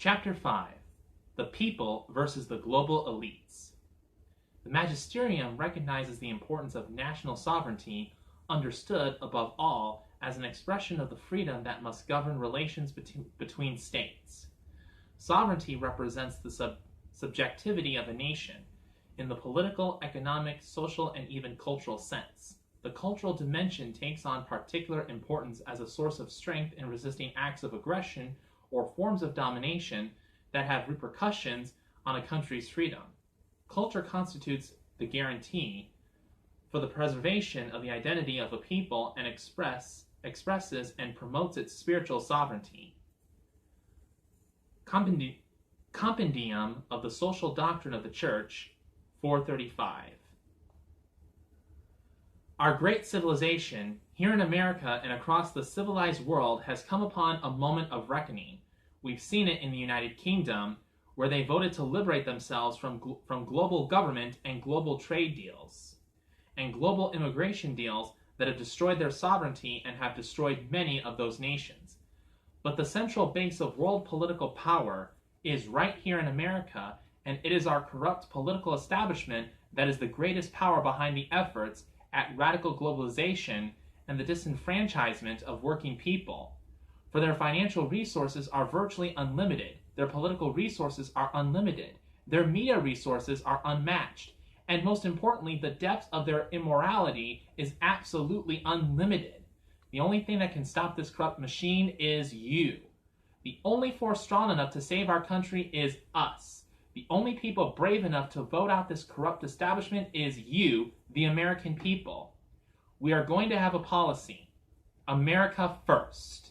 Chapter 5: The People versus the Global Elites. The Magisterium recognizes the importance of national sovereignty, understood, above all, as an expression of the freedom that must govern relations between states. Sovereignty represents the subjectivity of a nation, in the political, economic, social, and even cultural sense. The cultural dimension takes on particular importance as a source of strength in resisting acts of aggression or forms of domination that have repercussions on a country's freedom. Culture constitutes the guarantee for the preservation of the identity of a people and expresses and promotes its spiritual sovereignty. Compendium of the Social Doctrine of the Church, 435. Our great civilization, here in America and across the civilized world, has come upon a moment of reckoning. We've seen it in the United Kingdom, where they voted to liberate themselves from global government and global trade deals, and global immigration deals that have destroyed their sovereignty and have destroyed many of those nations. But the central base of world political power is right here in America, and it is our corrupt political establishment that is the greatest power behind the efforts at radical globalization and the disenfranchisement of working people. For their financial resources are virtually unlimited, their political resources are unlimited, their media resources are unmatched, and most importantly, the depth of their immorality is absolutely unlimited. The only thing that can stop this corrupt machine is you. The only force strong enough to save our country is us. The only people brave enough to vote out this corrupt establishment is you, the American people. We are going to have a policy. America first.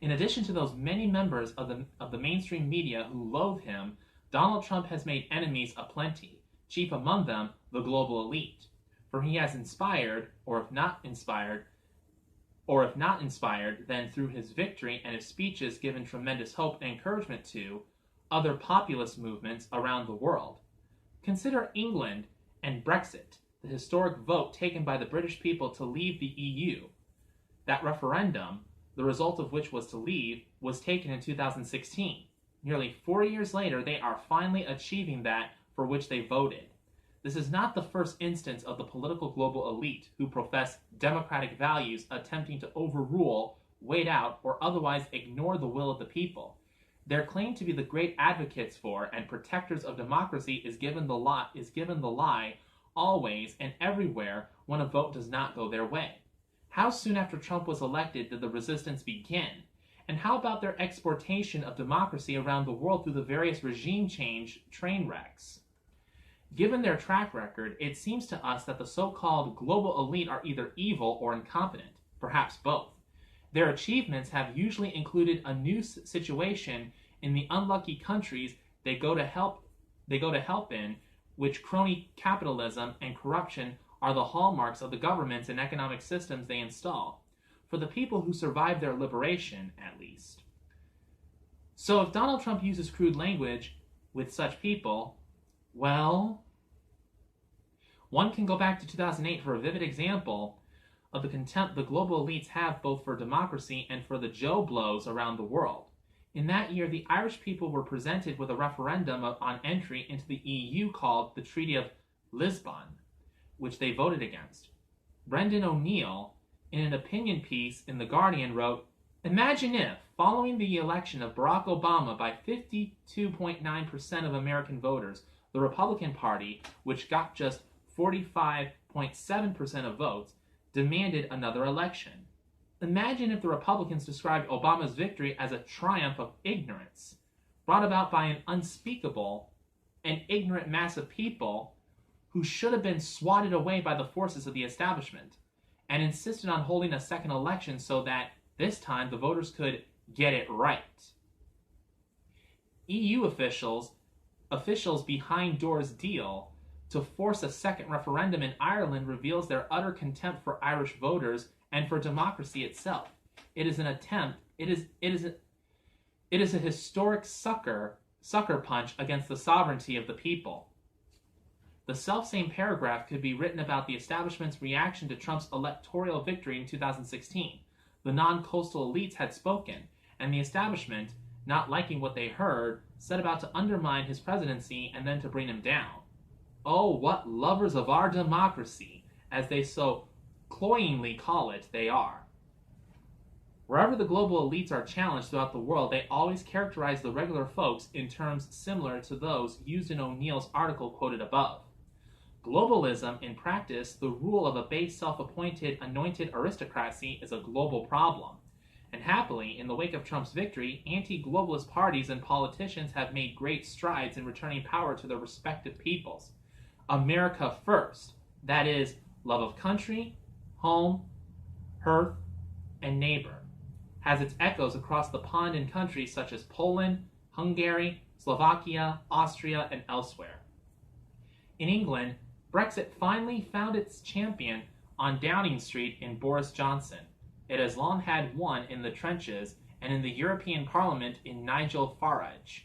In addition to those many members of the mainstream media who loathe him, Donald Trump has made enemies aplenty, chief among them the global elite. For he has inspired, or if not inspired, then through his victory and his speeches given tremendous hope and encouragement to other populist movements around the world. Consider England and Brexit, the historic vote taken by the British people to leave the EU. That referendum, the result of which was to leave, was taken in 2016. Nearly 4 years later, they are finally achieving that for which they voted. This is not the first instance of the political global elite who profess democratic values attempting to overrule, wait out, or otherwise ignore the will of the people. Their claim to be the great advocates for and protectors of democracy is given the lie always and everywhere when a vote does not go their way. How soon after Trump was elected did the resistance begin? And how about their exportation of democracy around the world through the various regime change train wrecks? Given their track record, it seems to us that the so-called global elite are either evil or incompetent, perhaps both. Their achievements have usually included a new situation in the unlucky countries they go to help in, which crony capitalism and corruption are the hallmarks of the governments and economic systems they install, for the people who survive their liberation, at least. So if Donald Trump uses crude language with such people, well, one can go back to 2008 for a vivid example of the contempt the global elites have both for democracy and for the Joe Blows around the world. In that year, the Irish people were presented with a referendum on entry into the EU called the Treaty of Lisbon, which they voted against. Brendan O'Neill, in an opinion piece in The Guardian, wrote, "Imagine if, following the election of Barack Obama by 52.9% of American voters, the Republican Party, which got just 45.7% of votes, demanded another election. Imagine if the Republicans described Obama's victory as a triumph of ignorance, brought about by an unspeakable and ignorant mass of people who should have been swatted away by the forces of the establishment, and insisted on holding a second election so that, this time, the voters could get it right. EU officials behind doors deal to force a second referendum in Ireland reveals their utter contempt for Irish voters and for democracy itself. It is a historic sucker punch against the sovereignty of the people. The selfsame paragraph could be written about the establishment's reaction to Trump's electoral victory in 2016. The non-coastal elites had spoken, and the establishment, not liking what they heard, set about to undermine his presidency and then to bring him down. Oh, what lovers of our democracy, as they so cloyingly call it, they are. Wherever the global elites are challenged throughout the world, they always characterize the regular folks in terms similar to those used in O'Neill's article quoted above. Globalism, in practice, the rule of a base self-appointed, anointed aristocracy, is a global problem. And happily, in the wake of Trump's victory, anti-globalist parties and politicians have made great strides in returning power to their respective peoples. America first, that is, love of country, home, hearth, and neighbor, has its echoes across the pond in countries such as Poland, Hungary, Slovakia, Austria, and elsewhere. In England, Brexit finally found its champion on Downing Street in Boris Johnson. It has long had one in the trenches and in the European Parliament in Nigel Farage.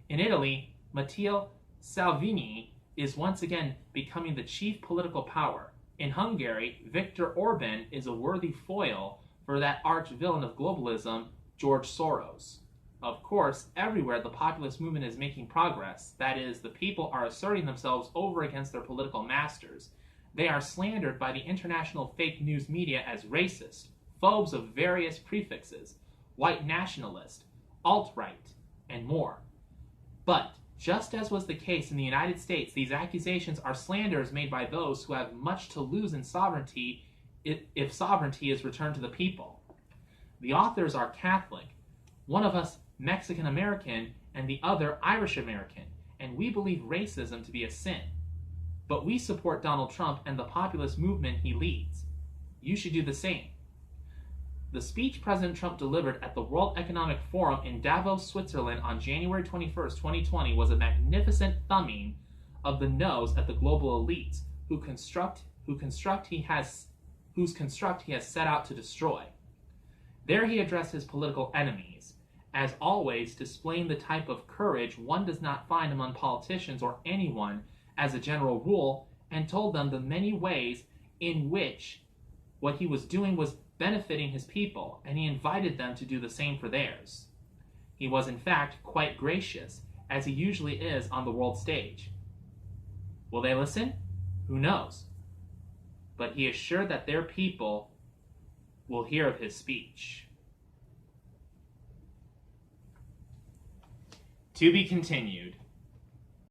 In Italy, Matteo Salvini is once again becoming the chief political power. In Hungary, Viktor Orban is a worthy foil for that arch-villain of globalism, George Soros. Of course, everywhere the populist movement is making progress, that is, the people are asserting themselves over against their political masters, they are slandered by the international fake news media as racist, phobes of various prefixes, white nationalist, alt-right, and more. But, just as was the case in the United States, these accusations are slanders made by those who have much to lose in sovereignty if sovereignty is returned to the people. The authors are Catholic, one of us Mexican-American, and the other Irish-American, and we believe racism to be a sin. But we support Donald Trump and the populist movement he leads. You should do the same. The speech President Trump delivered at the World Economic Forum in Davos, Switzerland on January 21st, 2020 was a magnificent thumbing of the nose at the global elites whose construct he has set out to destroy. There he addressed his political enemies, as always displaying the type of courage one does not find among politicians or anyone as a general rule, and told them the many ways in which what he was doing was benefiting his people, and he invited them to do the same for theirs. He was in fact quite gracious, as he usually is on the world stage. Will they listen? Who knows? But he assured that their people will hear of his speech. To be continued.